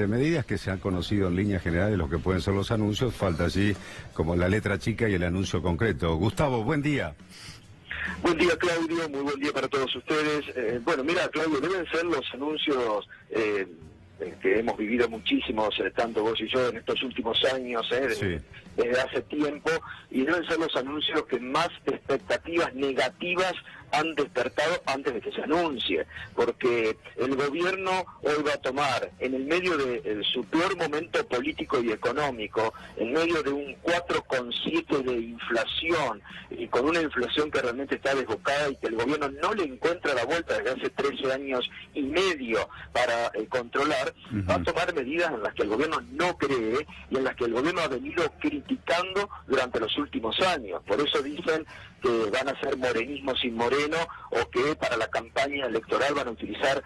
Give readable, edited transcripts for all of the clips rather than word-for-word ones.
De medidas que se han conocido en líneas generales lo que pueden ser los anuncios, falta allí como la letra chica y el anuncio concreto. Gustavo, buen día. Buen día, Claudio, muy buen día para todos ustedes. Bueno, mira, Claudio, deben ser los anuncios que hemos vivido muchísimos, tanto vos y yo, en estos últimos años, desde hace tiempo, y deben ser los anuncios que más expectativas negativas han despertado antes de que se anuncie, porque el gobierno hoy va a tomar, en el medio de su peor momento político y económico, en medio de un 4,7 de inflación, y con una inflación que realmente está desbocada y que el gobierno no le encuentra la vuelta desde hace 13 años y medio para controlar, va a tomar medidas en las que el gobierno no cree y en las que el gobierno ha venido criticando durante los últimos años. Por eso dicen que van a ser morenismo sin moreno, o que para la campaña electoral van a utilizar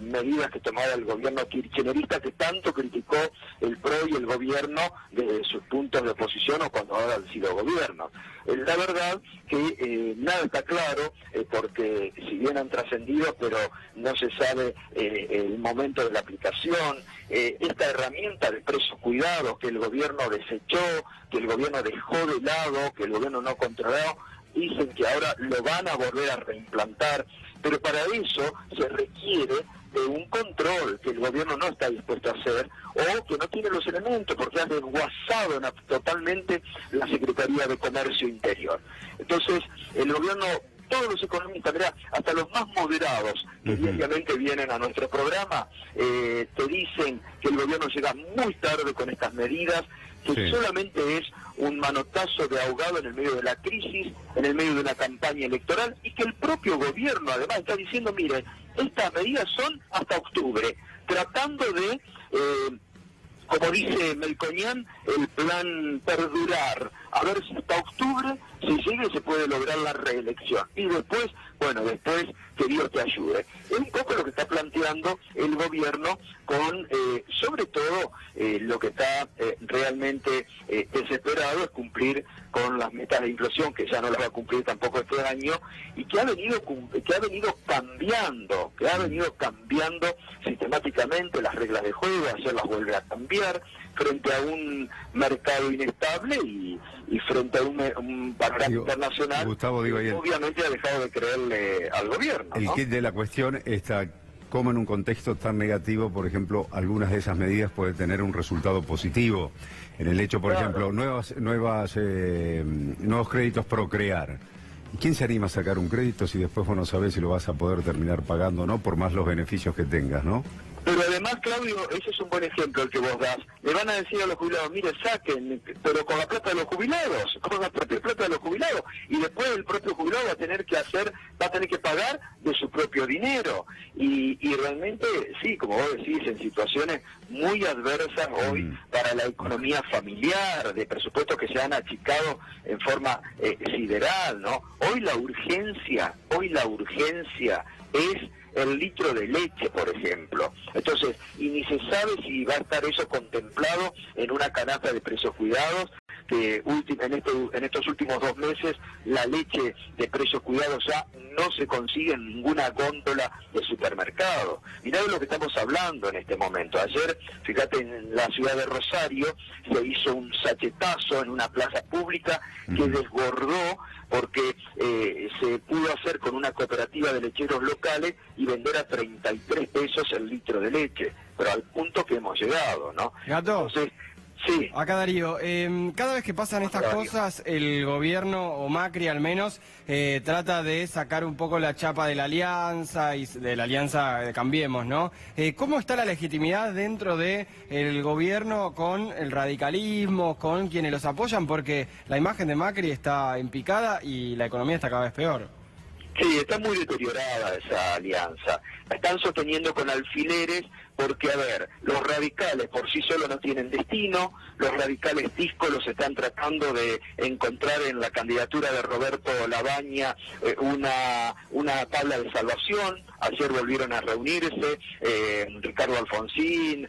medidas que tomaba el gobierno kirchnerista, que tanto criticó el PRO y el gobierno de sus puntos de oposición o cuando han sido gobierno. La verdad que nada está claro, porque si bien han trascendido, pero no se sabe el momento de la aplicación. Esta herramienta de presos cuidados que el gobierno desechó, que el gobierno dejó de lado, que el gobierno no controló, dicen que ahora lo van a volver a reimplantar, pero para eso se requiere de un control que el gobierno no está dispuesto a hacer, o que no tiene los elementos, porque ha desguazado totalmente la Secretaría de Comercio Interior. Entonces, el gobierno, todos los economistas, mirá, hasta los más moderados que diariamente vienen a nuestro programa, te dicen que el gobierno llega muy tarde con estas medidas, que solamente es un manotazo de ahogado en el medio de la crisis, en el medio de una campaña electoral, y que el propio gobierno además está diciendo, mire, estas medidas son hasta octubre, tratando de, como dice Melconian, el plan perdurar, a ver si hasta octubre, si llega, se puede lograr la reelección. Y después, bueno, después que Dios te ayude. Es un poco lo que está planteando el gobierno con, sobre todo, lo que está realmente desesperado es cumplir con las metas de inflación, que ya no las va a cumplir tampoco este año, y que ha venido cambiando sistemáticamente las reglas de juego, ayer las vuelve a cambiar, frente a un mercado inestable y frente a un panorama internacional, Gustavo, obviamente ha dejado de creerle al gobierno, El ¿no? kit de la cuestión está cómo en un contexto tan negativo, por ejemplo, algunas de esas medidas pueden tener un resultado positivo. En el hecho, por ejemplo, nuevos créditos Procrear. ¿Quién se anima a sacar un crédito si después vos no sabés si lo vas a poder terminar pagando o no, por más los beneficios que tengas, ¿no? Pero además, Claudio, ese es un buen ejemplo el que vos das. Le van a decir a los jubilados, mire, saquen, pero con la plata de los jubilados, con la propia plata de los jubilados, y después el propio jubilado va a tener que pagar de su propio dinero. Y realmente, sí, como vos decís, en situaciones muy adversas hoy para la economía familiar, de presupuestos que se han achicado en forma sideral, ¿no? Hoy la urgencia es el litro de leche, por ejemplo. Entonces, y ni se sabe si va a estar eso contemplado en una canasta de precios cuidados, que en estos últimos 2 meses la leche de precios cuidados ya no se consigue en ninguna góndola de supermercado. Mirá de lo que estamos hablando en este momento. Ayer, fíjate, en la ciudad de Rosario se hizo un sachetazo en una plaza pública que desbordó, porque se pudo hacer con una cooperativa de lecheros locales y vender a 33 pesos el litro de leche, pero al punto que hemos llegado, ¿no? Gato. Entonces, sí. Acá Darío, cada vez que pasan estas cosas, el gobierno, o Macri al menos, trata de sacar un poco la chapa de la alianza, y de la alianza de Cambiemos, ¿no? ¿Cómo está la legitimidad dentro del gobierno con el radicalismo, con quienes los apoyan? Porque la imagen de Macri está en picada y la economía está cada vez peor. Sí, está muy deteriorada esa alianza. La están sosteniendo con alfileres porque, a ver, los radicales por sí solos no tienen destino, los radicales díscolos están tratando de encontrar en la candidatura de Roberto Labaña una tabla de salvación. Ayer volvieron a reunirse Ricardo Alfonsín,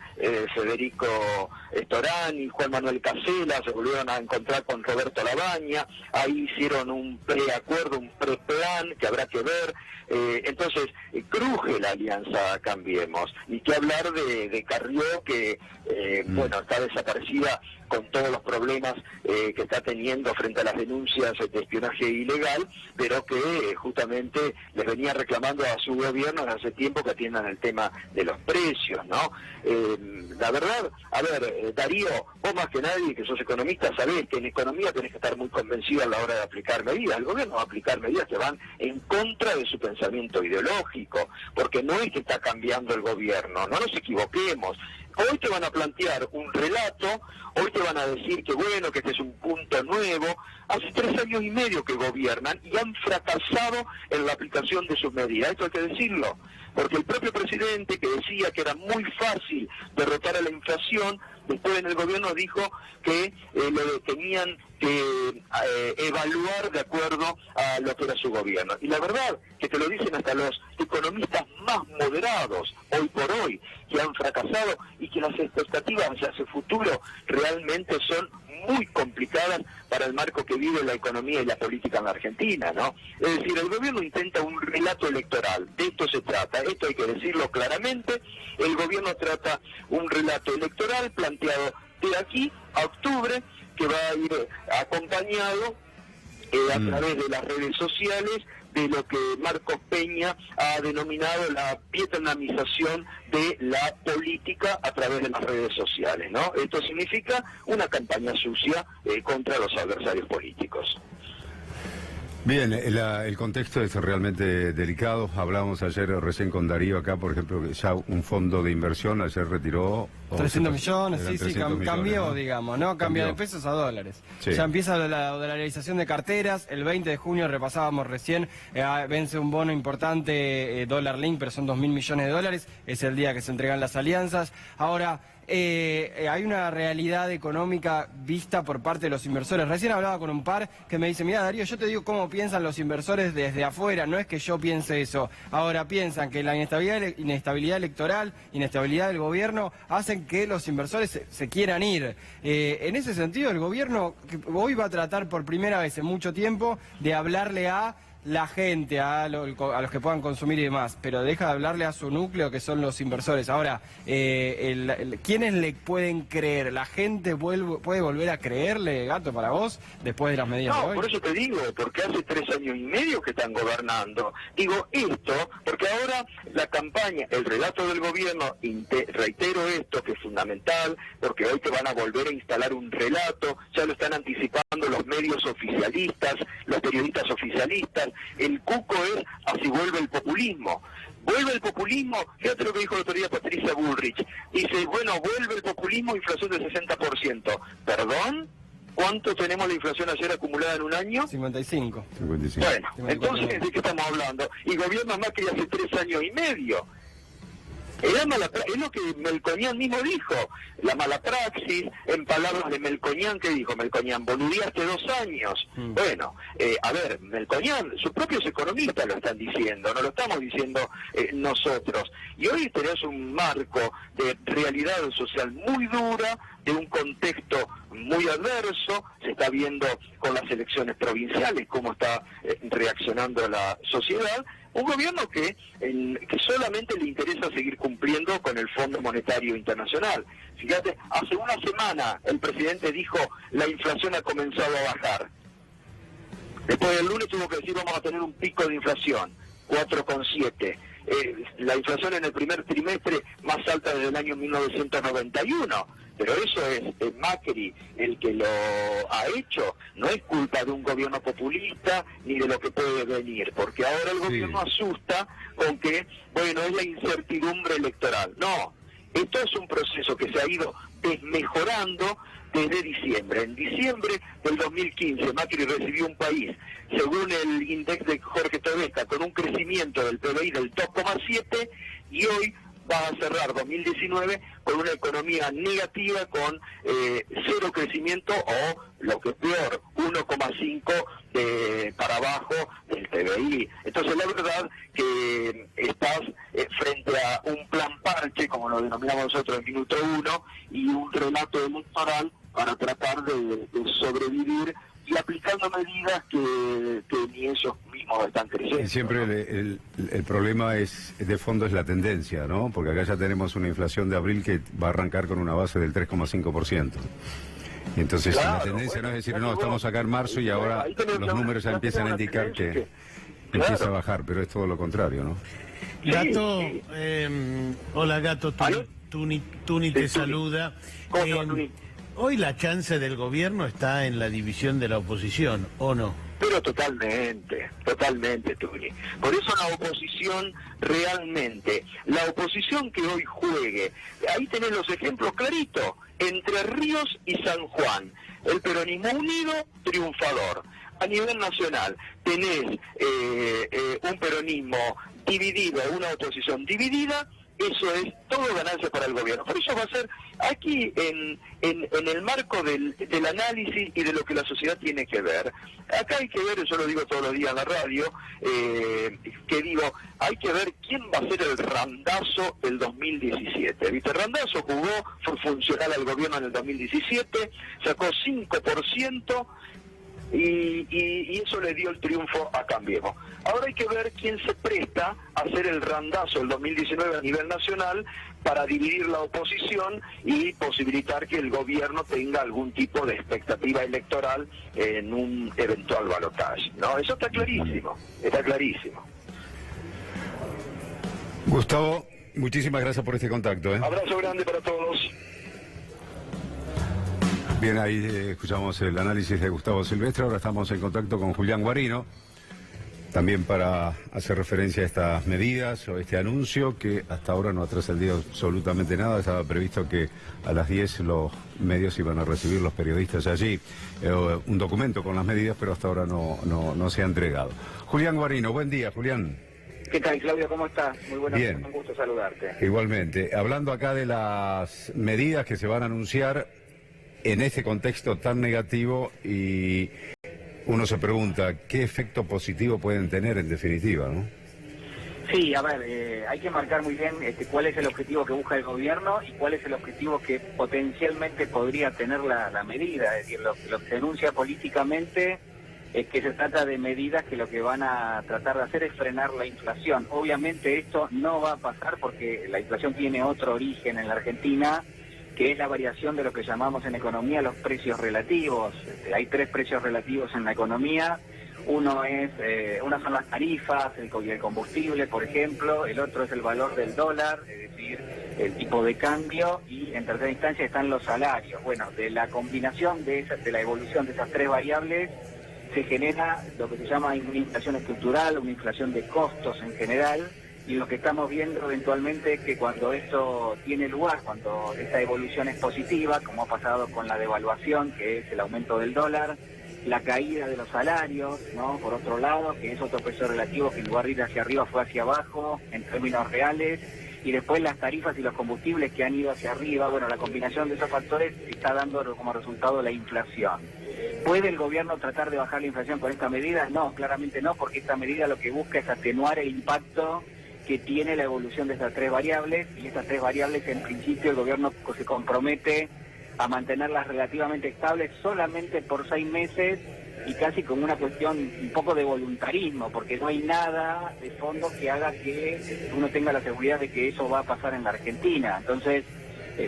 Federico Storani, Juan Manuel Casela, se volvieron a encontrar con Roberto Labaña, ahí hicieron un preacuerdo, un preplan que habrá que ver, Entonces, cruje la alianza Cambiemos. Y que hablar de Carrió, que bueno, está desaparecida con todos los problemas que está teniendo frente a las denuncias de espionaje ilegal, pero que justamente les venía reclamando a su gobierno desde hace tiempo que atiendan el tema de los precios, ¿no? La verdad, a ver, Darío, vos más que nadie, que sos economista, sabés que en economía tenés que estar muy convencido a la hora de aplicar medidas. El gobierno va a aplicar medidas que van en contra de su pensamiento ideológico, porque no es que está cambiando el gobierno, no nos equivoquemos. Hoy te van a plantear un relato, hoy te van a decir que bueno, que este es un punto nuevo. Hace 3 años y medio que gobiernan y han fracasado en la aplicación de sus medidas. Esto hay que decirlo, porque el propio presidente, que decía que era muy fácil derrotar a la inflación, después en el gobierno dijo que lo tenían que evaluar de acuerdo a lo que era su gobierno. Y la verdad que te lo dicen hasta los economistas más moderados, hoy por hoy, que han fracasado y que las expectativas hacia su futuro realmente son muy complicadas para el marco que vive la economía y la política en la Argentina, ¿no? Es decir, el gobierno intenta un relato electoral, de esto se trata, esto hay que decirlo claramente. El gobierno trata un relato electoral planteado de aquí a octubre, que va a ir acompañado a través de las redes sociales de lo que Marcos Peña ha denominado la vietnamización de la política a través de las redes sociales, ¿no? Esto significa una campaña sucia contra los adversarios políticos. Bien, el contexto es realmente delicado. Hablábamos ayer recién con Darío acá, por ejemplo, que ya un fondo de inversión ayer retiró 300 millones, sí, 300 millones, cambió, ¿no? digamos, ¿no? Cambia de pesos a dólares. Sí. Ya empieza la dolarización de carteras. El 20 de junio repasábamos recién, vence un bono importante, dólar link, pero son 2.000 millones de dólares. Es el día que se entregan las alianzas. Ahora, hay una realidad económica vista por parte de los inversores. Recién hablaba con un par que me dice, mira Darío, yo te digo cómo piensan los inversores desde afuera, no es que yo piense eso. Ahora piensan que la inestabilidad electoral, inestabilidad del gobierno, hacen que los inversores se quieran ir. En ese sentido, el gobierno hoy va a tratar por primera vez en mucho tiempo de hablarle a la gente, a los que puedan consumir y demás, pero deja de hablarle a su núcleo, que son los inversores. Ahora, ¿quiénes le pueden creer? ¿La gente puede volver a creerle, Gato, para vos, después de las medidas de hoy? No, por eso te digo, porque hace 3 años y medio que están gobernando. Digo esto, porque ahora la campaña, el relato del gobierno, reitero esto, que es fundamental, porque hoy te van a volver a instalar un relato, ya lo están anticipando los medios oficialistas, los periodistas oficialistas. El cuco es así vuelve el populismo. Vuelve el populismo, fíjate lo que dijo la autoridad Patricia Bullrich. Dice, bueno, vuelve el populismo, inflación del 60%. ¿Perdón? ¿Cuánto tenemos la inflación ayer acumulada en un año? 55. Bueno, 55. Entonces, ¿de qué estamos hablando? Y gobierno Macri hace 3 años y medio. Es lo que Melconian mismo dijo, la mala praxis, en palabras de Melconian, ¿qué dijo Melconian? Boludeaste 2 años. Bueno, a ver, Melconian, sus propios economistas lo están diciendo, no lo estamos diciendo nosotros. Y hoy tenés un marco de realidad social muy dura, de un contexto muy adverso, se está viendo con las elecciones provinciales cómo está reaccionando la sociedad. Un gobierno que solamente le interesa seguir cumpliendo con el Fondo Monetario Internacional. Fíjate, hace una semana el presidente dijo la inflación ha comenzado a bajar. Después del lunes tuvo que decir vamos a tener un pico de inflación, 4,7. La inflación en el primer trimestre más alta desde el año 1991. Pero eso es Macri el que lo ha hecho, no es culpa de un gobierno populista ni de lo que puede venir, porque ahora el gobierno asusta con que, bueno, es la incertidumbre electoral. No, esto es un proceso que se ha ido desmejorando desde diciembre. En diciembre del 2015 Macri recibió un país, según el índice de Jorge Tedesca, con un crecimiento del PBI del 2,7 y hoy va a cerrar 2019 con una economía negativa, con 0 crecimiento o, lo que es peor, 1,5 para abajo del PBI. Entonces la verdad que estás frente a un plan parche, como lo denominamos nosotros en minuto 1, y un relato electoral para tratar de sobrevivir y aplicando medidas que ni ellos mismos están creyendo. Y siempre el problema de fondo es la tendencia, ¿no? Porque acá ya tenemos una inflación de abril que va a arrancar con una base del 3,5%. Y entonces Claro, la tendencia bueno, no es decir, claro, no, estamos acá en marzo y ahora ahí tenés los números ya empiezan a indicar que empieza a bajar, pero es todo lo contrario, ¿no? Gato, sí. Hola Gato, ¿Aló? Tuni te Tuni. saluda. ¿Cómo te va, Tuni? Hoy la chance del gobierno está en la división de la oposición, ¿o no? Pero totalmente, Tuni. Por eso la oposición realmente, la oposición que hoy juegue, ahí tenés los ejemplos claritos, Entre Ríos y San Juan, el peronismo unido, triunfador. A nivel nacional tenés un peronismo dividido, una oposición dividida, eso es todo ganancia para el gobierno. Por eso va a ser aquí en el marco del análisis y de lo que la sociedad tiene que ver. Acá hay que ver, yo lo digo todos los días en la radio, que digo, hay que ver quién va a ser el Randazzo del 2017. ¿Viste? Randazzo fue funcional al gobierno en el 2017, sacó 5%, y eso le dio el triunfo a Cambiemos. Ahora hay que ver quién se presta a hacer el randazo el 2019 a nivel nacional para dividir la oposición y posibilitar que el gobierno tenga algún tipo de expectativa electoral en un eventual balotaje, ¿no? Eso está clarísimo, Gustavo, muchísimas gracias por este contacto, ¿eh? Abrazo grande para todos. Bien, ahí escuchamos el análisis de Gustavo Silvestre. Ahora estamos en contacto con Julián Guarino, también para hacer referencia a estas medidas o este anuncio que hasta ahora no ha trascendido absolutamente nada. Estaba previsto que a las 10 los medios iban a recibir, los periodistas allí, un documento con las medidas, pero hasta ahora no se ha entregado. Julián Guarino, buen día, Julián. ¿Qué tal, Claudio? ¿Cómo estás? Muy buenas, Bien. un gusto saludarte. Igualmente, hablando acá de las medidas que se van a anunciar en este contexto tan negativo, y uno se pregunta qué efecto positivo pueden tener en definitiva, ¿no? Sí, a ver, hay que marcar muy bien cuál es el objetivo que busca el gobierno y cuál es el objetivo que potencialmente podría tener la medida. Es decir, lo que se anuncia políticamente es que se trata de medidas que lo que van a tratar de hacer es frenar la inflación. Obviamente esto no va a pasar porque la inflación tiene otro origen en la Argentina, que es la variación de lo que llamamos en economía los precios relativos. Hay tres precios relativos en la economía. Una son las tarifas, el combustible, por ejemplo. El otro es el valor del dólar, es decir, el tipo de cambio. Y en tercera instancia están los salarios. Bueno, de la combinación de la evolución de esas tres variables se genera lo que se llama una inflación estructural, una inflación de costos en general. Y lo que estamos viendo eventualmente es que cuando esto tiene lugar, cuando esta evolución es positiva, como ha pasado con la devaluación, que es el aumento del dólar, la caída de los salarios, ¿no? Por otro lado, que es otro precio relativo que en lugar de ir hacia arriba fue hacia abajo en términos reales, y después las tarifas y los combustibles que han ido hacia arriba. Bueno, la combinación de esos factores está dando como resultado la inflación. ¿Puede el gobierno tratar de bajar la inflación con esta medida? No, claramente no, porque esta medida lo que busca es atenuar el impacto que tiene la evolución de estas tres variables, y estas tres variables en principio el gobierno se compromete a mantenerlas relativamente estables solamente por 6 meses y casi como una cuestión un poco de voluntarismo, porque no hay nada de fondo que haga que uno tenga la seguridad de que eso va a pasar en la Argentina. Entonces,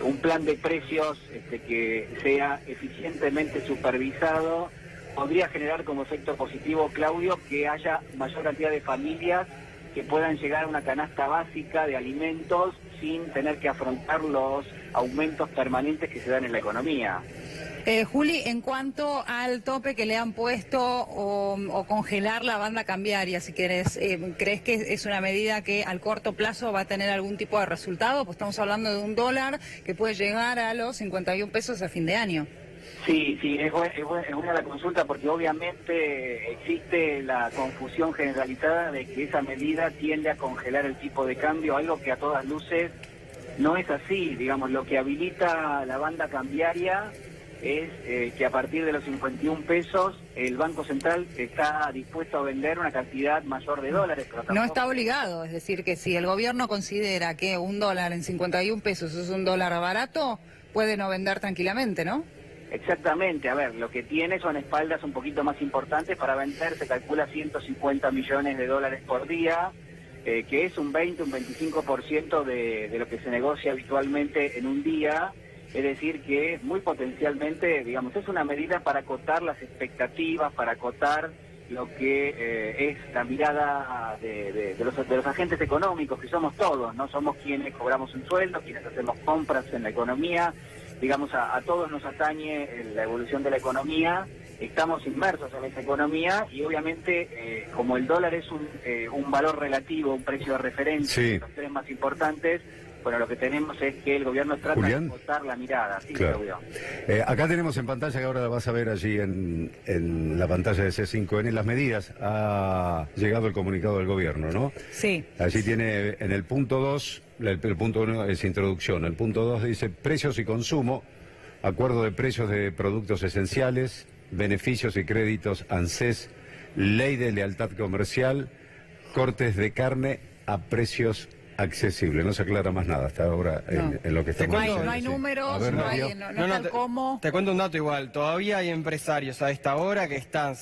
un plan de precios que sea eficientemente supervisado podría generar como efecto positivo, Claudio, que haya mayor cantidad de familias que puedan llegar a una canasta básica de alimentos sin tener que afrontar los aumentos permanentes que se dan en la economía. Juli, en cuanto al tope que le han puesto o congelar la banda cambiaria, si querés, ¿crees que es una medida que al corto plazo va a tener algún tipo de resultado? Pues estamos hablando de un dólar que puede llegar a los 51 pesos a fin de año. Sí, es buena la consulta, porque obviamente existe la confusión generalizada de que esa medida tiende a congelar el tipo de cambio, algo que a todas luces no es así. Digamos, lo que habilita la banda cambiaria es que a partir de los 51 pesos el Banco Central está dispuesto a vender una cantidad mayor de dólares. Pero no está obligado, es decir, que si el gobierno considera que un dólar en 51 pesos es un dólar barato, puede no vender tranquilamente, ¿no? Exactamente, a ver, lo que tiene son espaldas un poquito más importantes para vender, se calcula 150 millones de dólares por día, que es un 20, un 25% de lo que se negocia habitualmente en un día, es decir que muy potencialmente, digamos, es una medida para acotar las expectativas, para acotar lo que es la mirada de los agentes económicos, que somos todos, ¿no? Somos quienes cobramos un sueldo, quienes hacemos compras en la economía, digamos, a todos nos atañe la evolución de la economía, estamos inmersos en esa economía y obviamente como el dólar es un valor relativo, un precio de referencia, sí, los tres más importantes, bueno, lo que tenemos es que el gobierno trata Julián, de botar la mirada. Sí, claro. Acá tenemos en pantalla, que ahora la vas a ver allí en la pantalla de C5N, las medidas. Ha llegado el comunicado del gobierno, ¿no? Sí. Allí tiene en el punto 2, el punto 1 es introducción, el punto 2 dice precios y consumo, acuerdo de precios de productos esenciales, beneficios y créditos ANSES, ley de lealtad comercial, cortes de carne a precios accesible. No se aclara más nada hasta ahora en lo que estamos diciendo. No hay números, ver, no Mario. hay tal como... Te cuento un dato igual. Todavía hay empresarios a esta hora que están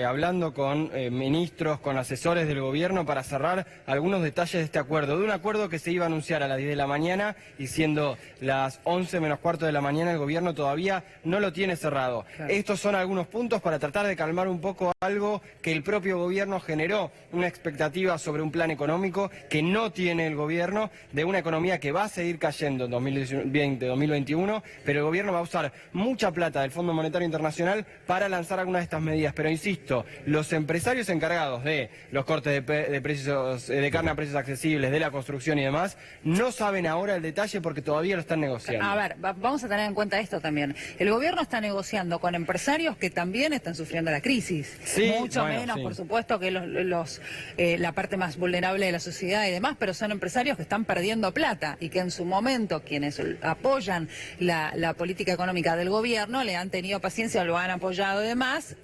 hablando con ministros, con asesores del gobierno para cerrar algunos detalles de este acuerdo. De un acuerdo que se iba a anunciar a las 10 de la mañana y siendo las 11 menos cuarto de la mañana el gobierno todavía no lo tiene cerrado. Claro. Estos son algunos puntos para tratar de calmar un poco algo que el propio gobierno generó, una expectativa sobre un plan económico que no tiene el gobierno, de una economía que va a seguir cayendo en 2020, 2021, pero el gobierno va a usar mucha plata del Fondo Monetario Internacional para lanzar algunas de estas medidas. Pero insisto, los empresarios encargados de los cortes de precios de carne a precios accesibles, de la construcción y demás, no saben ahora el detalle porque todavía lo están negociando. A ver, vamos a tener en cuenta esto también. El gobierno está negociando con empresarios que también están sufriendo la crisis. Sí, mucho menos, por supuesto, que la parte más vulnerable de la sociedad y demás, pero son empresarios que están perdiendo plata y que en su momento quienes apoyan la política económica del gobierno le han tenido paciencia, lo han apoyado y demás,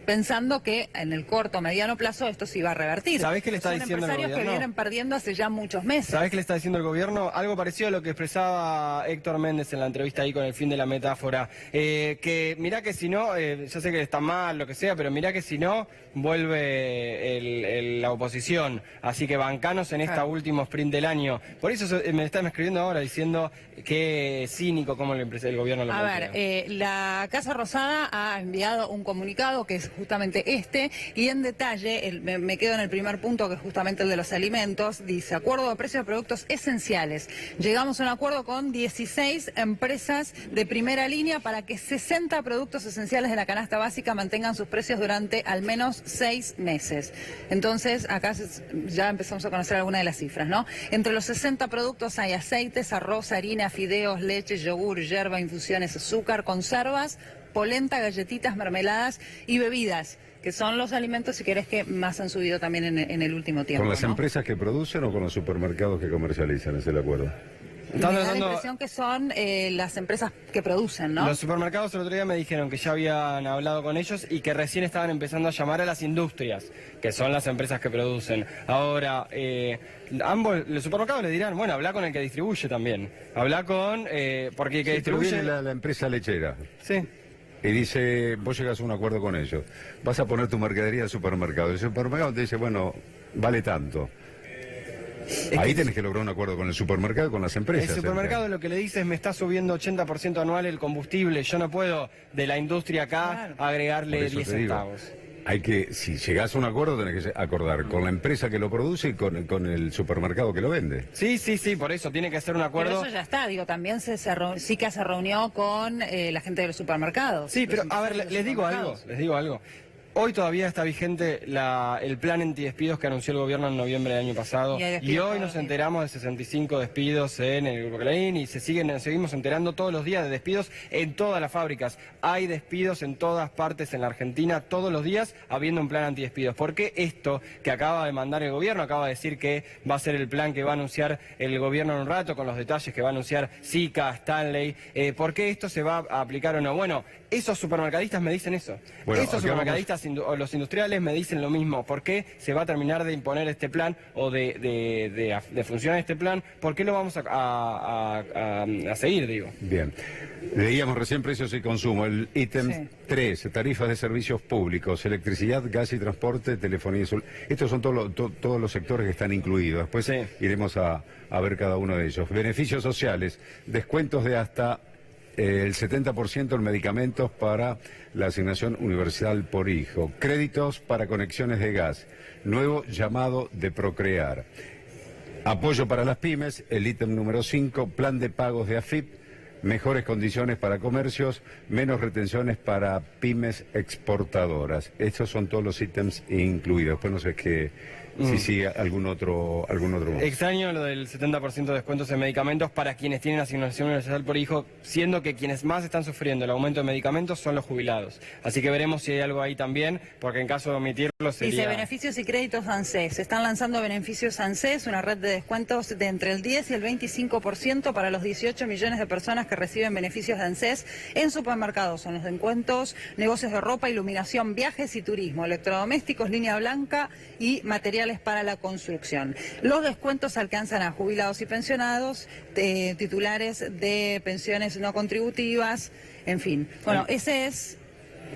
pensando que en el corto o mediano plazo esto se iba a revertir. ¿Sabés qué le está diciendo el gobierno? Son empresarios que vienen perdiendo hace ya muchos meses. ¿Sabés qué le está diciendo el gobierno? Algo parecido a lo que expresaba Héctor Méndez en la entrevista ahí con el fin de la metáfora. Que mirá que si no, yo sé que está mal, lo que sea, pero mirá que si no, vuelve la oposición. Así que bancanos en esta último sprint del año. Por eso me están escribiendo ahora diciendo que cínico como el gobierno lo plantea. A ver, la Casa Rosada ha enviado un comunicado que es justamente este, y en detalle, me quedo en el primer punto, que es justamente el de los alimentos. Dice: acuerdo de precios de productos esenciales. Llegamos a un acuerdo con 16 empresas de primera línea para que 60 productos esenciales de la canasta básica mantengan sus precios durante al menos 6 meses. Entonces, acá ya empezamos a conocer algunas de las cifras, ¿no? Entre los 60 productos hay aceites, arroz, harina, fideos, leche, yogur, yerba, infusiones, azúcar, conservas, polenta, galletitas, mermeladas y bebidas, que son los alimentos, si querés, que más han subido también en el último tiempo. ¿Con las empresas que producen o con los supermercados que comercializan? Es el acuerdo. Me da la impresión que son las empresas que producen, ¿no? Los supermercados el otro día me dijeron que ya habían hablado con ellos y que recién estaban empezando a llamar a las industrias, que son las empresas que producen. Ahora, ambos, los supermercados le dirán, bueno, habla con el que distribuye también. Habla con... porque el que distribuye... Viene la empresa lechera. Sí. Y dice, vos llegas a un acuerdo con ellos, vas a poner tu mercadería al supermercado. El supermercado te dice, bueno, vale tanto. Ahí tenés que lograr un acuerdo con el supermercado y con las empresas. El supermercado lo que le dice es: me está subiendo 80% anual el combustible, yo no puedo de la industria acá agregarle 10 centavos. Hay que, si llegás a un acuerdo, tenés que acordar con la empresa que lo produce y con el supermercado que lo vende. Sí, por eso tiene que ser un acuerdo. Pero eso ya está, digo, también SICA se reunió con la gente de los supermercados. Sí, pero a ver, les digo algo. Hoy todavía está vigente el plan antidespidos que anunció el gobierno en noviembre del año pasado. Y hoy nos enteramos de 65 despidos en el Grupo Clarín y seguimos enterando todos los días de despidos en todas las fábricas. Hay despidos en todas partes en la Argentina, todos los días habiendo un plan antidespidos. ¿Por qué esto que acaba de mandar el gobierno, acaba de decir que va a ser el plan que va a anunciar el gobierno en un rato, con los detalles que va a anunciar SICA, Stanley? ¿Por qué esto se va a aplicar o no? Bueno, esos supermercadistas me dicen eso. Esos supermercadistas o los industriales me dicen lo mismo. ¿Por qué se va a terminar de imponer este plan o de funcionar este plan? ¿Por qué lo vamos a seguir, digo? Bien. Leíamos recién precios y consumo. El ítem 3, tarifas de servicios públicos, electricidad, gas y transporte, telefonía y estos son todos los sectores que están incluidos. Después iremos a ver cada uno de ellos. Beneficios sociales, descuentos de hasta el 70% en medicamentos para la asignación universal por hijo. Créditos para conexiones de gas. Nuevo llamado de Procrear. Apoyo para las pymes, el ítem número 5, plan de pagos de AFIP. Mejores condiciones para comercios, menos retenciones para pymes exportadoras. Estos son todos los ítems incluidos. Después no sé si sigue algún otro. Extraño lo del 70% de descuentos en medicamentos para quienes tienen asignación universal por hijo, siendo que quienes más están sufriendo el aumento de medicamentos son los jubilados. Así que veremos si hay algo ahí también, porque en caso de omitirlo sería... Dice beneficios y créditos ANSES. Se están lanzando beneficios ANSES, una red de descuentos de entre el 10 y el 25% para los 18 millones de personas que reciben beneficios de ANSES en supermercados. Son los descuentos, negocios de ropa, iluminación, viajes y turismo, electrodomésticos, línea blanca y materiales para la construcción. Los descuentos alcanzan a jubilados y pensionados, titulares de pensiones no contributivas, en fin. Bueno, ese es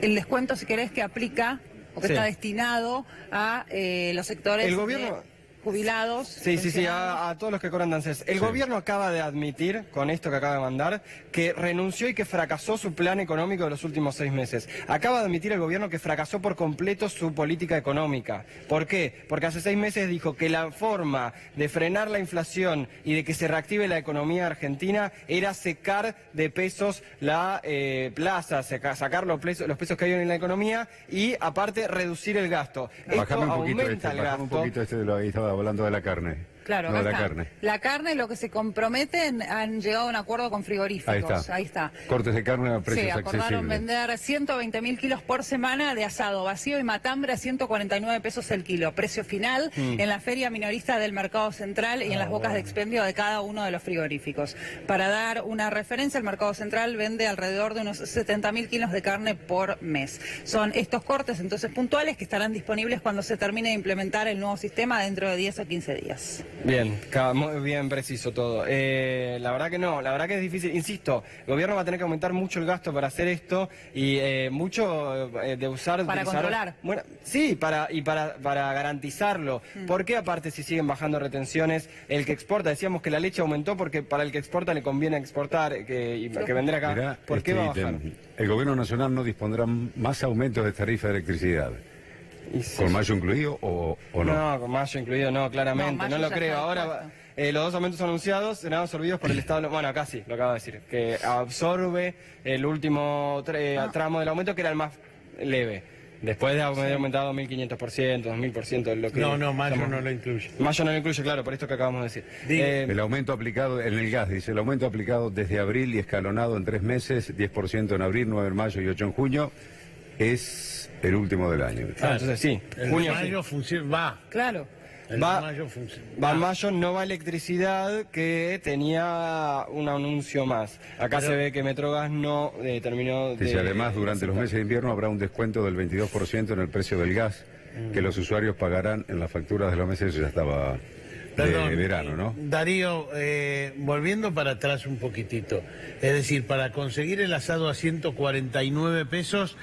el descuento, si querés, que aplica o que está destinado a los sectores el gobierno... jubilados. Sí, a todos los que cobran de ANSES. El gobierno acaba de admitir, con esto que acaba de mandar, que renunció y que fracasó su plan económico de los últimos 6 meses. Acaba de admitir el gobierno que fracasó por completo su política económica. ¿Por qué? Porque hace 6 meses dijo que la forma de frenar la inflación y de que se reactive la economía argentina era secar de pesos la plaza, sacar los pesos que hay en la economía y, aparte, reducir el gasto. Esto aumenta el gasto. Un poquito de lo que estaba hablando de la carne. Claro, no, acá la está. carne. La carne, lo que se comprometen, han llegado a un acuerdo con frigoríficos. Ahí está. Cortes de carne a precios acordaron accesibles. vender 120.000 kilos por semana de asado vacío y matambre a 149 pesos el kilo. Precio final en la feria minorista del Mercado Central y en las bocas de expendio de cada uno de los frigoríficos. Para dar una referencia, el Mercado Central vende alrededor de unos 70.000 kilos de carne por mes. Son estos cortes entonces puntuales que estarán disponibles cuando se termine de implementar el nuevo sistema dentro de 10 o 15 días. Bien, muy bien preciso todo. La verdad que no, la verdad que es difícil. Insisto, el gobierno va a tener que aumentar mucho el gasto para hacer esto y mucho de usar... Para controlar. Bueno, sí, para garantizarlo. ¿Por qué aparte si siguen bajando retenciones? El que exporta, decíamos que la leche aumentó porque para el que exporta le conviene exportar que vender acá. Mirá, ¿Por qué va a bajar? El gobierno nacional no dispondrá más aumentos de tarifa de electricidad. ¿Con mayo incluido o no? No, con mayo incluido no, claramente, no lo creo. Ahora los 2 aumentos anunciados serán absorbidos por el Estado, bueno, acá sí, lo acabo de decir, que absorbe el último tramo del aumento que era el más leve. Después de haber aumentado 1.500%, 2.000% lo que... No, mayo no lo incluye. Mayo no lo incluye, claro, por esto que acabamos de decir. El aumento aplicado en el gas, dice, el aumento aplicado desde abril y escalonado en 3 meses, 10% en abril, 9 en mayo y 8 en junio, es el último del año. Entonces sí, el junio mayo va. Claro. Mayo funciona. Va en mayo, no va electricidad, que tenía un anuncio más. Acá se ve que Metrogas no terminó de... Dice, además, durante los meses de invierno habrá un descuento del 22% en el precio del gas, que los usuarios pagarán en las facturas de los meses. Eso ya estaba de verano, ¿no? Darío, volviendo para atrás un poquitito, es decir, para conseguir el asado a 149 pesos...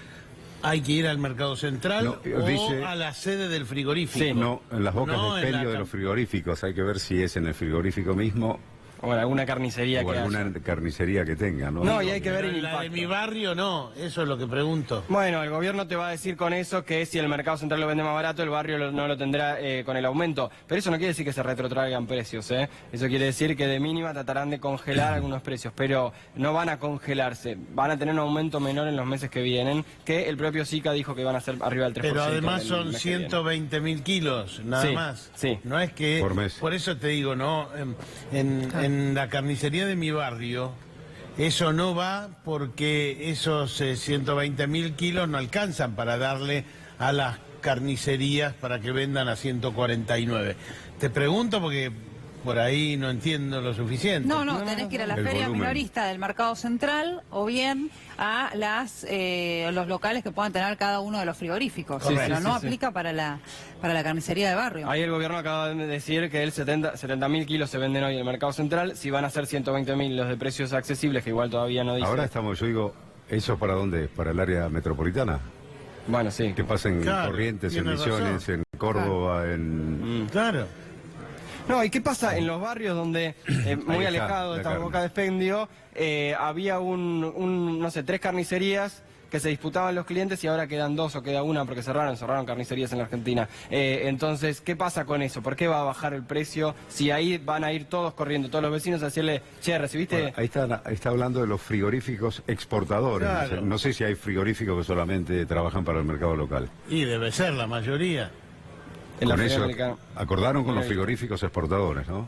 ¿Hay que ir al Mercado Central o a la sede del frigorífico? Sí. No, en las bocas de expendio de los frigoríficos. Hay que ver si es en el frigorífico mismo o en alguna carnicería o alguna carnicería que tenga, ¿no? No, y hay que ver el impacto. La de mi impacto. barrio no, eso es lo que pregunto. Bueno, el gobierno te va a decir con eso que si el Mercado Central lo vende más barato, el barrio no lo tendrá con el aumento. Pero eso no quiere decir que se retrotraigan precios, ¿eh? Eso quiere decir que de mínima tratarán de congelar algunos precios, pero no van a congelarse. Van a tener un aumento menor en los meses que vienen, que el propio SICA dijo que van a ser arriba del 3%. Pero además son 120.000 kilos, nada más. Sí. No es que... Por mes. Por eso te digo, ¿no? En la carnicería de mi barrio, eso no va porque esos 120.000 kilos no alcanzan para darle a las carnicerías para que vendan a 149. Te pregunto porque por ahí no entiendo lo suficiente. No, tenés que ir a la feria volumen minorista del mercado central o bien a los locales que puedan tener cada uno de los frigoríficos. Pero no aplica para la carnicería de barrio. Ahí el gobierno acaba de decir que 70.000 kilos se venden hoy en el mercado central. Si van a ser 120.000 los de precios accesibles, que igual todavía no dice. Ahora estamos, yo digo, ¿eso para dónde? ¿Para el área metropolitana? Bueno, sí. Que pasen Corrientes, en Misiones, en Córdoba, en... Claro. No, ¿y qué pasa en los barrios donde, muy alejado de esta boca de expendio, había no sé, 3 carnicerías que se disputaban los clientes y ahora quedan 2 o queda una porque cerraron carnicerías en la Argentina? Entonces, ¿qué pasa con eso? ¿Por qué va a bajar el precio si ahí van a ir todos corriendo, todos los vecinos a decirle, che, ¿recibiste? Bueno, ahí está hablando de los frigoríficos exportadores. Claro. No sé si hay frigoríficos que solamente trabajan para el mercado local. Y debe ser la mayoría. En la Con Feria eso Americana. acordaron con los frigoríficos exportadores, ¿no?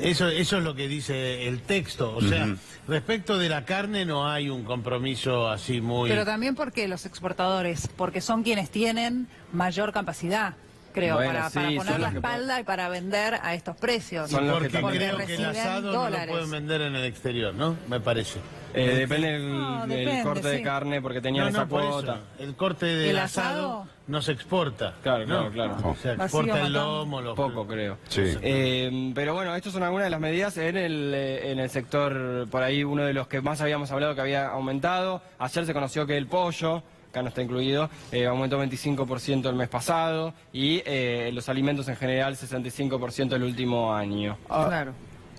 Eso es lo que dice el texto. O sea, respecto de la carne no hay un compromiso así muy... Pero también porque los exportadores, porque son quienes tienen mayor capacidad, creo, Bueno, para sí, poner son la los que espalda y para vender a estos precios. Son los que Porque también creo que el reciben asado no lo dólares. pueden vender en el exterior, ¿no? Me parece. Depende del depende, corte de sí. carne, porque tenían esa por cuota. eso. El corte del ¿El asado asado? no se exporta. Claro, ¿no? claro. O sea, Vacío, exporta el matón. lomo, los... Poco, creo. Sí. Pero bueno, estas son algunas de las medidas en el sector, por ahí uno de los que más habíamos hablado que había aumentado. Ayer se conoció que el pollo, acá no está incluido, aumentó 25% el mes pasado y los alimentos en general 65% el último año. Claro.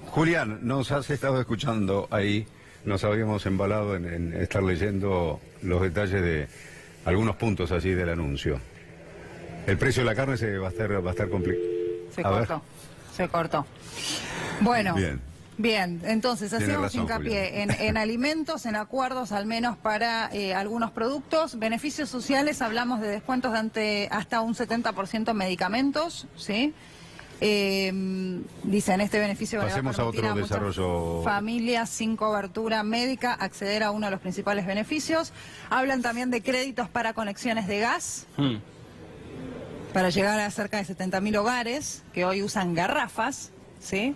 Julián, nos has estado escuchando ahí, nos habíamos embalado en estar leyendo los detalles de algunos puntos así del anuncio. El precio de la carne va a estar complicado. Se cortó. Bueno. Bien, entonces Tiene hacemos razón, hincapié en alimentos, en acuerdos al menos para algunos productos. Beneficios sociales, hablamos de descuentos de hasta un 70% en medicamentos, ¿sí? Dicen, este beneficio va a Pasemos a permitir otro a muchas desarrollo. familias sin cobertura médica acceder a uno de los principales beneficios. Hablan también de créditos para conexiones de gas. Para llegar a cerca de 70.000 hogares que hoy usan garrafas, ¿sí?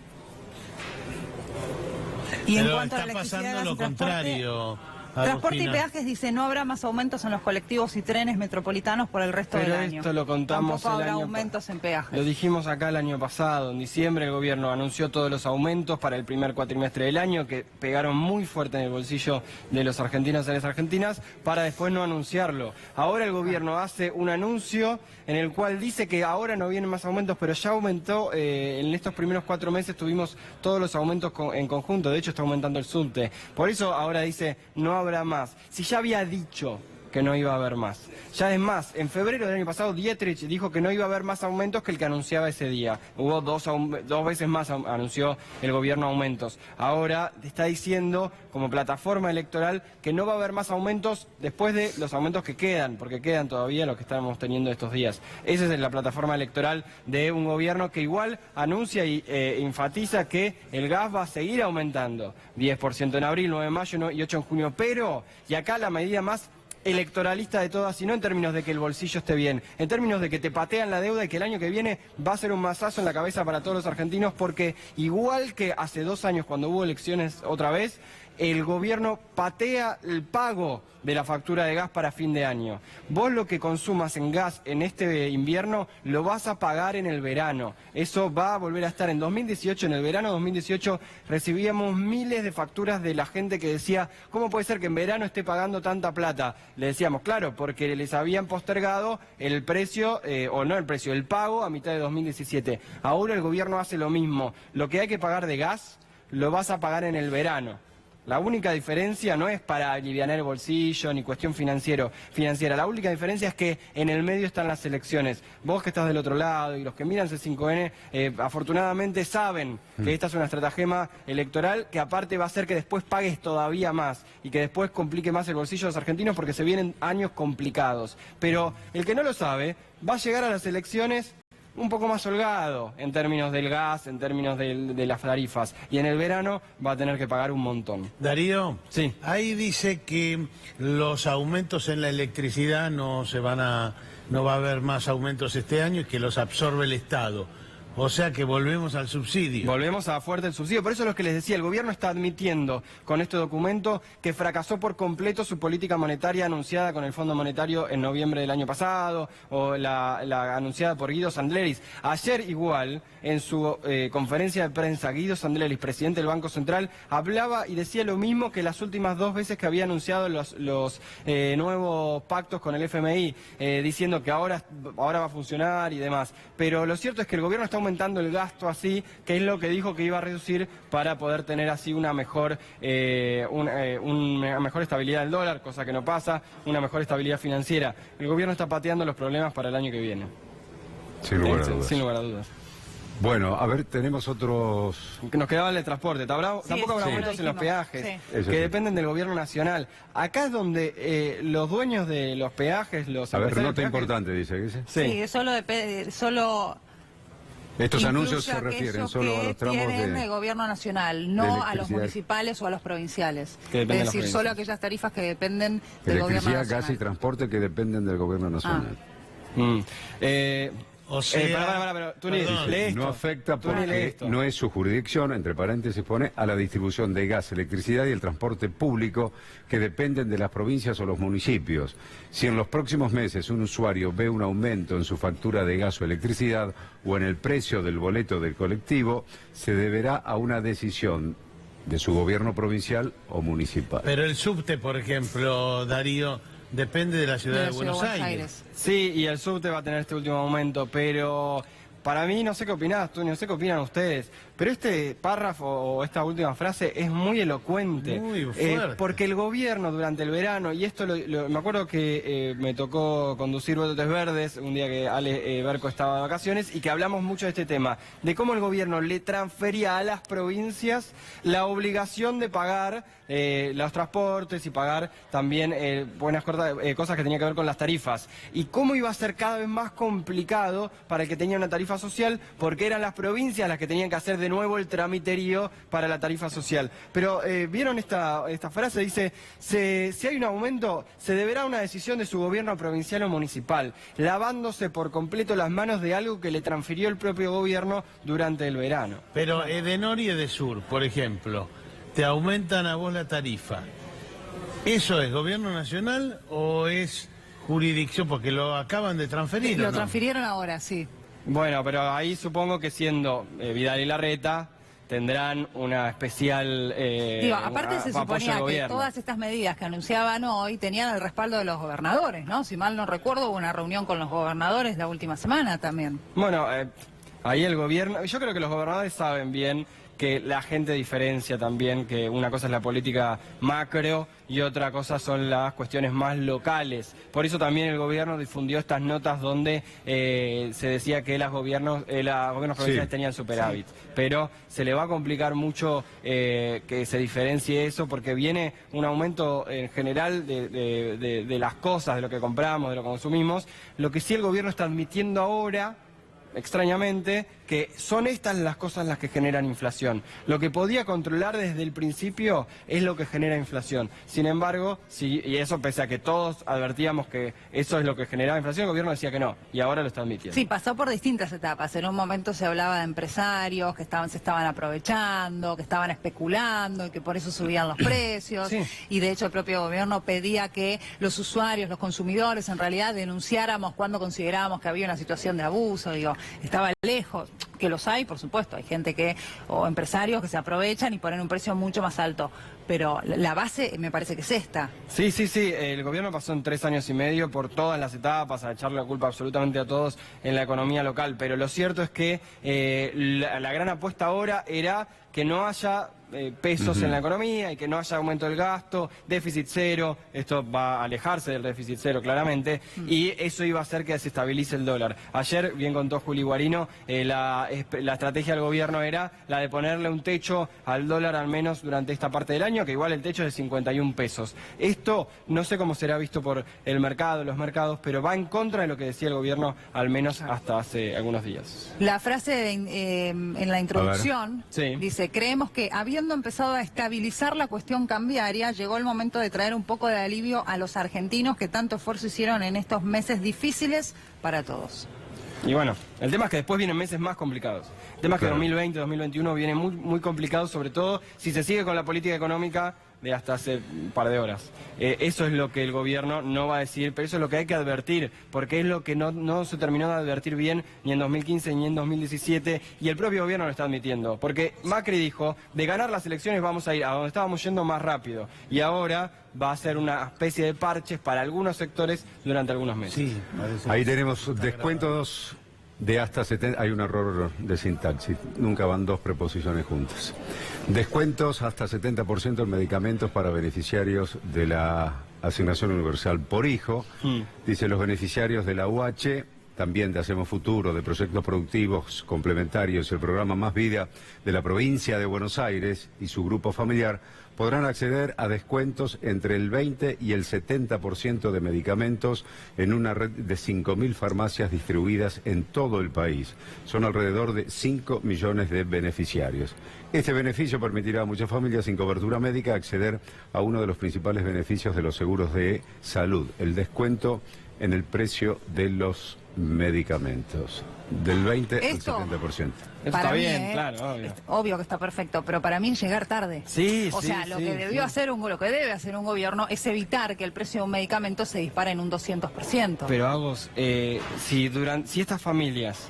Y Pero en cuanto a la está electricidad, pasando gas y lo contrario. transporte y Agustina. peajes, dice, no habrá más aumentos en los colectivos y trenes metropolitanos por el resto Pero del año. esto lo contamos Tampoco el habrá año aumentos en peajes. Lo dijimos acá el año pasado, en diciembre el gobierno anunció todos los aumentos para el primer cuatrimestre del año que pegaron muy fuerte en el bolsillo de los argentinos y las argentinas para después no anunciarlo. Ahora el gobierno hace un anuncio en el cual dice que ahora no vienen más aumentos, pero ya aumentó, en estos primeros 4 meses tuvimos todos los aumentos en conjunto, de hecho está aumentando el subte. Por eso ahora dice no habrá más. Si ya había dicho que no iba a haber más. Ya es más, en febrero del año pasado Dietrich dijo que no iba a haber más aumentos que el que anunciaba ese día. Hubo dos veces más anunció el gobierno aumentos. Ahora está diciendo como plataforma electoral que no va a haber más aumentos después de los aumentos que quedan, porque quedan todavía los que estamos teniendo estos días. Esa es la plataforma electoral de un gobierno que igual anuncia y enfatiza que el gas va a seguir aumentando. 10% en abril, 9 de mayo y 8 en junio. Pero, y acá la medida más electoralista de todas, y no en términos de que el bolsillo esté bien, en términos de que te patean la deuda y que el año que viene va a ser un mazazo en la cabeza para todos los argentinos, porque igual que hace 2 años cuando hubo elecciones otra vez, el gobierno patea el pago de la factura de gas para fin de año. Vos lo que consumas en gas en este invierno lo vas a pagar en el verano. Eso va a volver a estar en 2018, en el verano 2018 recibíamos miles de facturas de la gente que decía, ¿cómo puede ser que en verano esté pagando tanta plata? Le decíamos, claro, porque les habían postergado el precio, o no el precio, el pago a mitad de 2017. Ahora el gobierno hace lo mismo. Lo que hay que pagar de gas lo vas a pagar en el verano. La única diferencia no es para aliviar el bolsillo ni cuestión financiera. La única diferencia es que en el medio están las elecciones. Vos que estás del otro lado y los que miran C5N, afortunadamente saben que esta es una estratagema electoral que aparte va a hacer que después pagues todavía más y que después complique más el bolsillo de los argentinos porque se vienen años complicados. Pero el que no lo sabe va a llegar a las elecciones un poco más holgado en términos del gas, en términos de las tarifas. Y en el verano va a tener que pagar un montón. Darío, sí. Ahí dice que los aumentos en la electricidad no va a haber más aumentos este año y que los absorbe el Estado. O sea que volvemos al subsidio. Volvemos a fuerte el subsidio. Por eso es lo que les decía, el gobierno está admitiendo con este documento que fracasó por completo su política monetaria anunciada con el Fondo Monetario en noviembre del año pasado, o la anunciada por Guido Sandleris. Ayer igual, en su conferencia de prensa, Guido Sandleris, presidente del Banco Central, hablaba y decía lo mismo que las últimas 2 veces que había anunciado los nuevos pactos con el FMI, diciendo que ahora va a funcionar y demás. Pero lo cierto es que el gobierno está aumentando el gasto así, que es lo que dijo que iba a reducir para poder tener así una mejor estabilidad del dólar, cosa que no pasa, una mejor estabilidad financiera. El gobierno está pateando los problemas para el año que viene. Sin lugar a dudas. Sin lugar a dudas. Bueno, a ver, tenemos otros... Que nos quedaba el transporte. Tampoco habrá aumentos en los peajes, que dependen del gobierno nacional. Acá es donde los dueños de los peajes, los... A ver, nota importante, dice. Sí, solo estos anuncios se refieren solo a los tramos tienen el gobierno nacional, no a los municipales o a los provinciales. Es decir, solo aquellas tarifas que dependen del gobierno nacional. Electricidad, gas y transporte que dependen del gobierno nacional. O sea, pero tú lee esto. No afecta porque no es su jurisdicción, entre paréntesis pone, a la distribución de gas, electricidad y el transporte público que dependen de las provincias o los municipios. Si en los próximos meses un usuario ve un aumento en su factura de gas o electricidad o en el precio del boleto del colectivo, se deberá a una decisión de su gobierno provincial o municipal. Pero el subte, por ejemplo, Darío, depende de la ciudad de Buenos Aires. Sí, y el subte va a tener este último momento, pero para mí, no sé qué opinás tú, no sé qué opinan ustedes, pero este párrafo o esta última frase es muy elocuente. Muy fuerte. Porque el gobierno durante el verano, y esto me acuerdo que me tocó conducir Bototes Verdes un día que Ale Berco estaba de vacaciones y que hablamos mucho de este tema, de cómo el gobierno le transfería a las provincias la obligación de pagar los transportes y pagar también buenas cosas que tenían que ver con las tarifas. Y cómo iba a ser cada vez más complicado para el que tenía una tarifa social, porque eran las provincias las que tenían que hacer de nuevo el tramiterío para la tarifa social. Pero ¿vieron esta frase? Dice, si hay un aumento, se deberá a una decisión de su gobierno provincial o municipal, lavándose por completo las manos de algo que le transfirió el propio gobierno durante el verano. Pero Edenor y Edesur, por ejemplo, te aumentan a vos la tarifa. ¿Eso es gobierno nacional o es jurisdicción? Porque lo acaban de transferir. Lo transfirieron ahora, sí. Bueno, pero ahí supongo que siendo Vidal y Larreta tendrán una especial aparte se suponía que todas estas medidas que anunciaban hoy tenían el respaldo de los gobernadores, ¿no? Si mal no recuerdo, hubo una reunión con los gobernadores la última semana también. Bueno, ahí el gobierno, yo creo que los gobernadores saben bien que la gente diferencia también, que una cosa es la política macro y otra cosa son las cuestiones más locales. Por eso también el gobierno difundió estas notas donde se decía que los gobiernos provinciales tenían superávit. Sí. Pero se le va a complicar mucho que se diferencie eso, porque viene un aumento en general de las cosas, de lo que compramos, de lo que consumimos. Lo que sí el gobierno está admitiendo ahora, extrañamente, que son estas las cosas las que generan inflación. Lo que podía controlar desde el principio es lo que genera inflación. Sin embargo, y eso pese a que todos advertíamos que eso es lo que generaba inflación, el gobierno decía que no, y ahora lo está admitiendo. Sí, pasó por distintas etapas. En un momento se hablaba de empresarios que se estaban aprovechando, que estaban especulando y que por eso subían los precios. Sí. Y de hecho el propio gobierno pedía que los usuarios, los consumidores, en realidad denunciáramos cuando considerábamos que había una situación de abuso. Digo, estaba lejos, que los hay, por supuesto, hay gente o empresarios que se aprovechan y ponen un precio mucho más alto, pero la base me parece que es esta. Sí, el gobierno pasó en 3 años y medio por todas las etapas a echarle la culpa absolutamente a todos en la economía local, pero lo cierto es que la gran apuesta ahora era que no haya pesos en la economía y que no haya aumento del gasto, déficit cero, esto va a alejarse del déficit cero claramente, y eso iba a hacer que se estabilice el dólar. Ayer, bien contó Juli Guarino, la estrategia del gobierno era la de ponerle un techo al dólar al menos durante esta parte del año, que igual el techo es de 51 pesos. Esto no sé cómo será visto por el mercado, los mercados, pero va en contra de lo que decía el gobierno al menos hasta hace algunos días. La frase en la introducción dice, creemos que habiendo empezado a estabilizar la cuestión cambiaria, llegó el momento de traer un poco de alivio a los argentinos que tanto esfuerzo hicieron en estos meses difíciles para todos. Y bueno, el tema es que después vienen meses más complicados. El tema es que 2020, 2021 viene muy, muy complicado, sobre todo si se sigue con la política económica de hasta hace un par de horas. Eso es lo que el gobierno no va a decir, pero eso es lo que hay que advertir, porque es lo que no se terminó de advertir bien ni en 2015 ni en 2017, y el propio gobierno lo está admitiendo. Porque Macri dijo, de ganar las elecciones vamos a ir a donde estábamos yendo más rápido, y ahora va a ser una especie de parches para algunos sectores durante algunos meses. Sí, ahí tenemos descuentos de hasta 70, hay un error de sintaxis, nunca van dos preposiciones juntas. Descuentos hasta 70% en medicamentos para beneficiarios de la asignación universal por hijo. Dice, los beneficiarios de la UH, también de Hacemos Futuro, de proyectos productivos complementarios y el programa Más Vida de la provincia de Buenos Aires y su grupo familiar, podrán acceder a descuentos entre el 20 y el 70% de medicamentos en una red de 5.000 farmacias distribuidas en todo el país. Son alrededor de 5 millones de beneficiarios. Este beneficio permitirá a muchas familias sin cobertura médica acceder a uno de los principales beneficios de los seguros de salud, el descuento en el precio de los medicamentos, del 20 al 70%. Eso está bien, claro, obvio. Obvio que está perfecto, pero para mí llegar tarde. Sí, o sea, lo que debe hacer un gobierno es evitar que el precio de un medicamento se dispare en un 200%. Pero Agos, si estas familias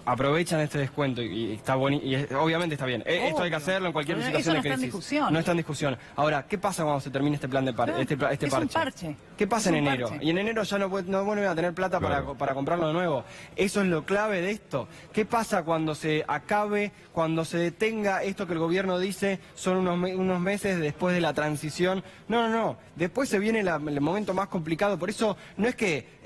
aprovechan este descuento y está bueno, y obviamente está bien. Esto hay que hacerlo en cualquier situación de crisis. Está en discusión. No está en discusión. Ahora, ¿qué pasa cuando se termine este plan de este parche? Un parche. ¿Qué pasa en enero? Parche. Y en enero ya no vuelven a tener plata para comprarlo de nuevo. Eso es lo clave de esto. ¿Qué pasa cuando se acabe, cuando se detenga esto que el gobierno dice son unos meses después de la transición? No. Después se viene el momento más complicado. Por eso no es que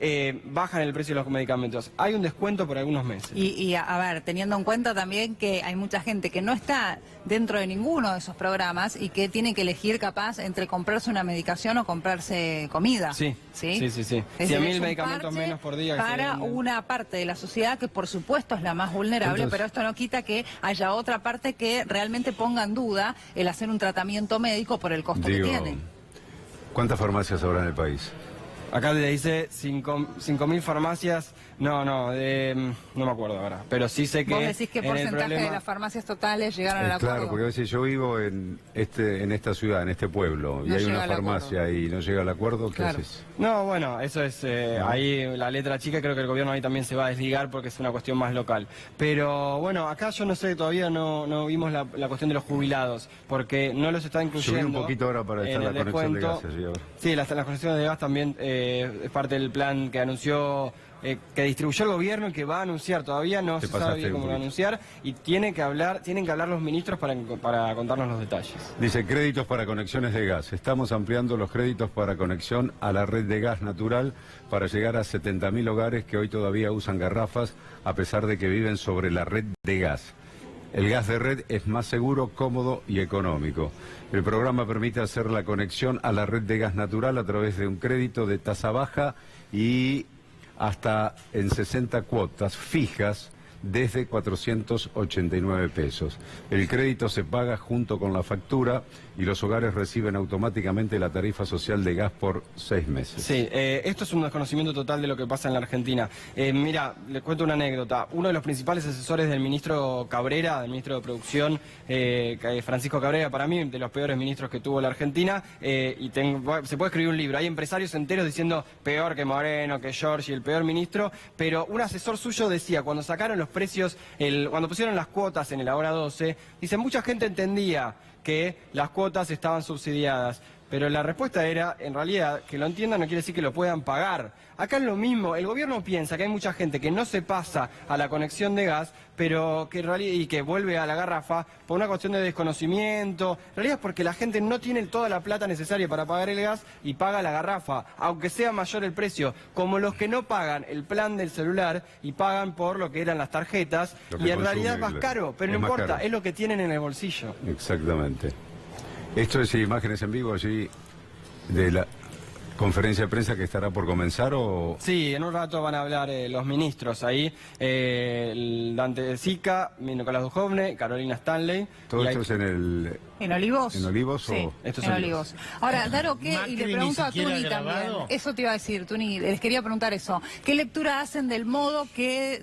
bajan el precio de los medicamentos. Hay un descuento por algunos meses. Y a ver, teniendo en cuenta también que hay mucha gente que no está dentro de ninguno de esos programas y que tiene que elegir capaz entre comprarse una medicación o comprarse comida. Sí. 100.000 medicamentos menos por día. Para una parte de la sociedad que por supuesto es la más vulnerable, pero esto no quita que haya otra parte que realmente ponga en duda el hacer un tratamiento médico por el costo que tiene. ¿Cuántas farmacias habrá en el país? Acá le dice 5.000 farmacias, no me acuerdo ahora, pero sí sé que... ¿Vos decís qué porcentaje de las farmacias totales llegaron al acuerdo? Claro, porque a veces yo vivo en esta ciudad, en este pueblo, y hay una farmacia y no llega al acuerdo, ¿qué haces? No, bueno, eso es, ahí la letra chica, creo que el gobierno ahí también se va a desligar porque es una cuestión más local. Pero bueno, acá yo no sé, todavía no vimos la cuestión de los jubilados, porque no los está incluyendo. Subí un poquito ahora para estar la conexión de gas allí ahora. Sí, las conexiones de gas también es parte del plan que anunció, que distribuyó el gobierno y que va a anunciar. Todavía no se sabe bien cómo lo va a anunciar y tienen que hablar los ministros para contarnos los detalles. Dice, créditos para conexiones de gas. Estamos ampliando los créditos para conexión a la red de gas natural para llegar a 70.000 hogares que hoy todavía usan garrafas a pesar de que viven sobre la red de gas. El gas de red es más seguro, cómodo y económico. El programa permite hacer la conexión a la red de gas natural a través de un crédito de tasa baja y hasta en 60 cuotas fijas desde 489 pesos. El crédito se paga junto con la factura y los hogares reciben automáticamente la tarifa social de gas por 6 meses. Sí, esto es un desconocimiento total de lo que pasa en la Argentina. Mira, les cuento una anécdota. Uno de los principales asesores del ministro Cabrera, del ministro de Producción, Francisco Cabrera, para mí, de los peores ministros que tuvo la Argentina, se puede escribir un libro. Hay empresarios enteros diciendo peor que Moreno, que Giorgi, el peor ministro, pero un asesor suyo decía, cuando sacaron los precios, cuando pusieron las cuotas en el Ahora 12, dice, mucha gente entendía que las cuotas estaban subsidiadas, pero la respuesta era, en realidad, que lo entiendan no quiere decir que lo puedan pagar. Acá es lo mismo, el gobierno piensa que hay mucha gente que no se pasa a la conexión de gas, pero que en realidad, y que vuelve a la garrafa por una cuestión de desconocimiento. En realidad es porque la gente no tiene toda la plata necesaria para pagar el gas y paga la garrafa, aunque sea mayor el precio, como los que no pagan el plan del celular y pagan por lo que eran las tarjetas, y en realidad es más caro, pero no importa, es lo que tienen en el bolsillo. Exactamente. Esto es imágenes en vivo allí de la... conferencia de prensa que estará por comenzar o...? Sí, en un rato van a hablar los ministros ahí, Dante Sica, Nicolás Dujovne, Carolina Stanley. ¿Todo esto es en el...? ¿En Olivos? ¿En Olivos sí, o...? Esto es en en Olivos. Ahora, Daro, ¿qué? Y le pregunto a Tuni también. Eso te iba a decir, Tuni, les quería preguntar eso. ¿Qué lectura hacen del modo que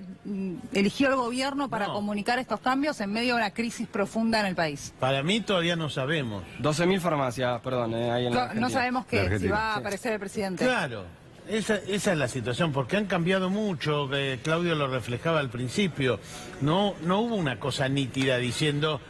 eligió el gobierno para comunicar estos cambios en medio de una crisis profunda en el país? Para mí todavía no sabemos. 12.000 farmacias, perdón, ahí en la Argentina. No sabemos si va a aparecer el presidente. Claro, esa es la situación, porque han cambiado mucho, Claudio lo reflejaba al principio. No hubo una cosa nítida diciendo,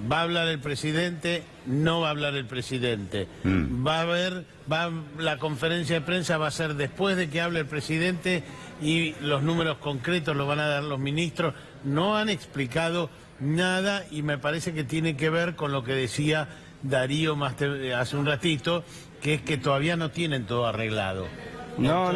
va a hablar el presidente, no va a hablar el presidente. La conferencia de prensa va a ser después de que hable el presidente y los números concretos los van a dar los ministros. No han explicado nada y me parece que tiene que ver con lo que decía Darío hace un ratito, que es que todavía no tienen todo arreglado. No,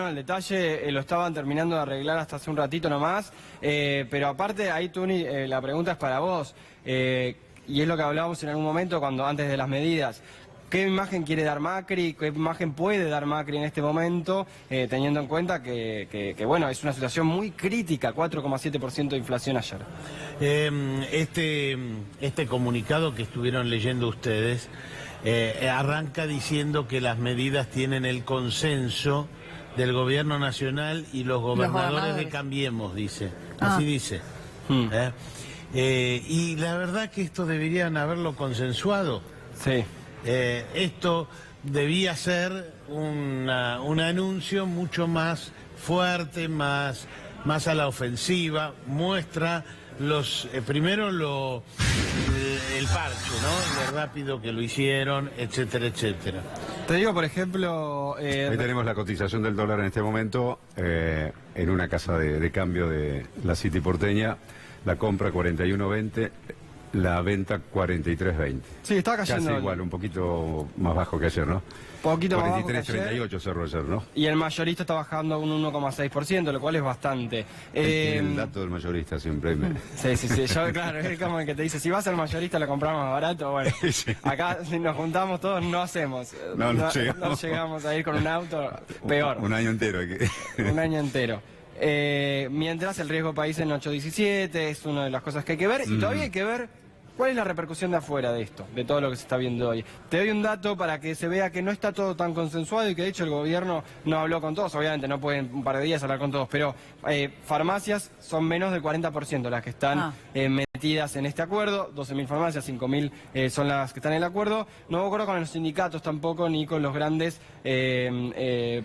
el detalle lo estaban terminando de arreglar hasta hace un ratito nomás, pero aparte ahí, Tuni, la pregunta es para vos, y es lo que hablábamos en algún momento antes de las medidas. ¿Qué imagen quiere dar Macri? ¿Qué imagen puede dar Macri en este momento, teniendo en cuenta que bueno, es una situación muy crítica, 4,7% de inflación ayer? Este comunicado que estuvieron leyendo ustedes arranca diciendo que las medidas tienen el consenso del gobierno nacional y los gobernadores de Cambiemos, dice. Así dice. Y la verdad que esto deberían haberlo consensuado. Sí. Esto debía ser un anuncio mucho más fuerte, más a la ofensiva, muestra primero el parche, ¿no? Lo rápido que lo hicieron, etcétera, etcétera. Te digo, por ejemplo... Ahí tenemos la cotización del dólar en este momento en una casa de cambio de la City porteña. La compra 41.20, la venta 43.20. Sí, está cayendo. Casi igual, un poquito más bajo que ayer, ¿no? Poquito más bajo que ayer. 43.38 cerró ayer, ¿no? Y el mayorista está bajando un 1,6%, lo cual es bastante. El dato del mayorista siempre Sí. Yo, claro, es como el que te dice, si vas al mayorista lo compramos más barato, bueno. Sí. Acá, si nos juntamos todos, no hacemos. No llegamos a ir con un auto, peor. Un año entero. Un año entero. Mientras el riesgo país en 8.17 es una de las cosas que hay que ver, y todavía hay que ver cuál es la repercusión de afuera de esto, de todo lo que se está viendo hoy. Te doy un dato para que se vea que no está todo tan consensuado y que de hecho el gobierno no habló con todos, obviamente no pueden un par de días hablar con todos, pero farmacias son menos del 40% las que están metidas en este acuerdo, 12.000 farmacias, 5.000 son las que están en el acuerdo. No hubo acuerdo con los sindicatos tampoco, ni con los grandes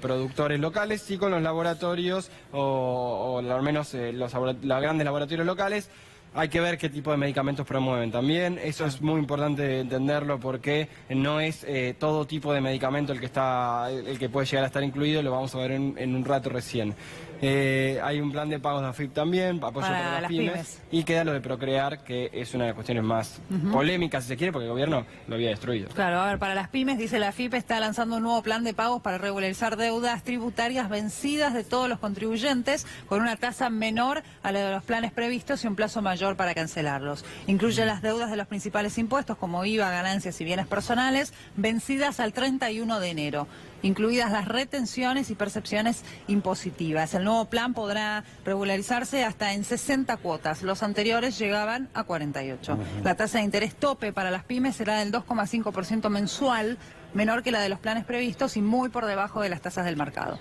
productores locales, sí con los laboratorios o al menos los grandes laboratorios locales. Hay que ver qué tipo de medicamentos promueven también. Eso es muy importante entenderlo porque no es todo tipo de medicamento el que puede llegar a estar incluido. Lo vamos a ver en un rato recién. Hay un plan de pagos de AFIP también, apoyo para las pymes. Y queda lo de Procrear, que es una de las cuestiones más polémicas, si se quiere, porque el gobierno lo había destruido. Claro, a ver, para las pymes, dice la AFIP, está lanzando un nuevo plan de pagos para regularizar deudas tributarias vencidas de todos los contribuyentes con una tasa menor a la de los planes previstos y un plazo mayor para cancelarlos. Incluye las deudas de los principales impuestos como IVA, ganancias y bienes personales vencidas al 31 de enero, incluidas las retenciones y percepciones impositivas. El nuevo plan podrá regularizarse hasta en 60 cuotas. Los anteriores llegaban a 48. La tasa de interés tope para las pymes será del 2,5% mensual, menor que la de los planes previstos y muy por debajo de las tasas del mercado.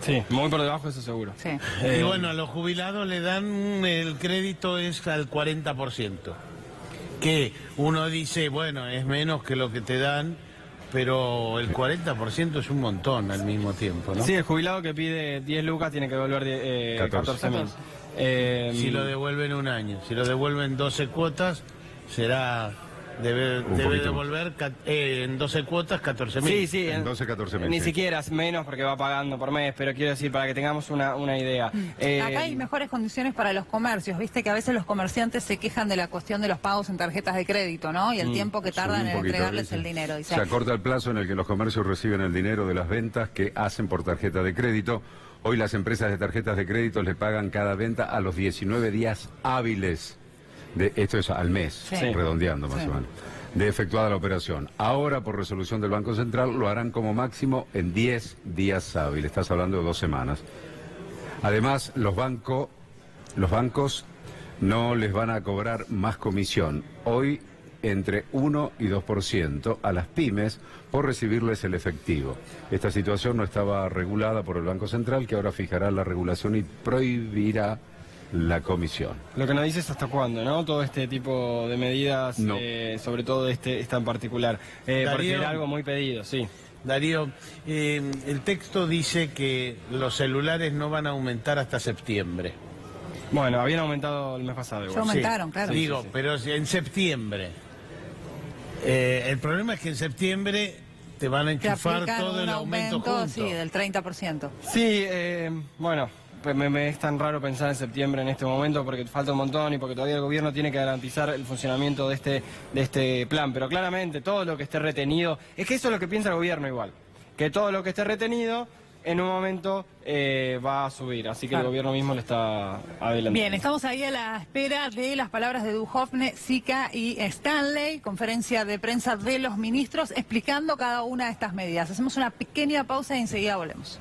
Sí, muy por debajo, eso seguro. Sí. Y bueno, a los jubilados le dan el crédito es al 40%. Que uno dice, bueno, es menos que lo que te dan, pero el 40% es un montón al mismo tiempo, ¿no? Sí, el jubilado que pide 10 lucas tiene que devolver 14.000. Si lo devuelven un año, si lo devuelven 12 cuotas, será... Debe devolver en 12 cuotas 14.000. Sí, en 12, 14.000. Ni siquiera es menos porque va pagando por mes, pero quiero decir, para que tengamos una idea. Acá hay mejores condiciones para los comercios. Viste que a veces los comerciantes se quejan de la cuestión de los pagos en tarjetas de crédito, ¿no? Y el tiempo que tardan en entregarles el dinero. Se acorta el plazo en el que los comercios reciben el dinero de las ventas que hacen por tarjeta de crédito. Hoy las empresas de tarjetas de crédito le pagan cada venta a los 19 días hábiles. Esto es al mes, redondeando más o menos. de efectuada la operación. Ahora, por resolución del Banco Central, lo harán como máximo en 10 días hábiles. Estás hablando de 2 semanas. Además, los bancos no les van a cobrar más comisión. Hoy, entre 1 y 2% a las pymes por recibirles el efectivo. Esta situación no estaba regulada por el Banco Central, que ahora fijará la regulación y prohibirá la comisión. Lo que nos dices hasta cuándo, ¿no? Todo este tipo de medidas, No. sobre todo esta en particular. Porque era algo muy pedido, sí. Darío, el texto dice que los celulares no van a aumentar hasta septiembre. Bueno, habían aumentado el mes pasado igual. Ya aumentaron, Sí, claro. Digo, Sí. pero en septiembre. El problema es que en septiembre te van a Te enchufar aplican todo un el aumento junto. sí, del 30%. Sí, bueno, pues me es tan raro pensar en septiembre en este momento porque falta un montón y porque todavía el gobierno tiene que garantizar el funcionamiento de este plan. Pero claramente todo lo que esté retenido, es que eso es lo que piensa el gobierno igual, que todo lo que esté retenido en un momento va a subir, así que Claro. el gobierno mismo le está adelantando. Bien, estamos ahí a la espera de las palabras de Duhovne, Sica y Stanley, conferencia de prensa de los ministros explicando cada una de estas medidas. Hacemos una pequeña pausa y enseguida volvemos.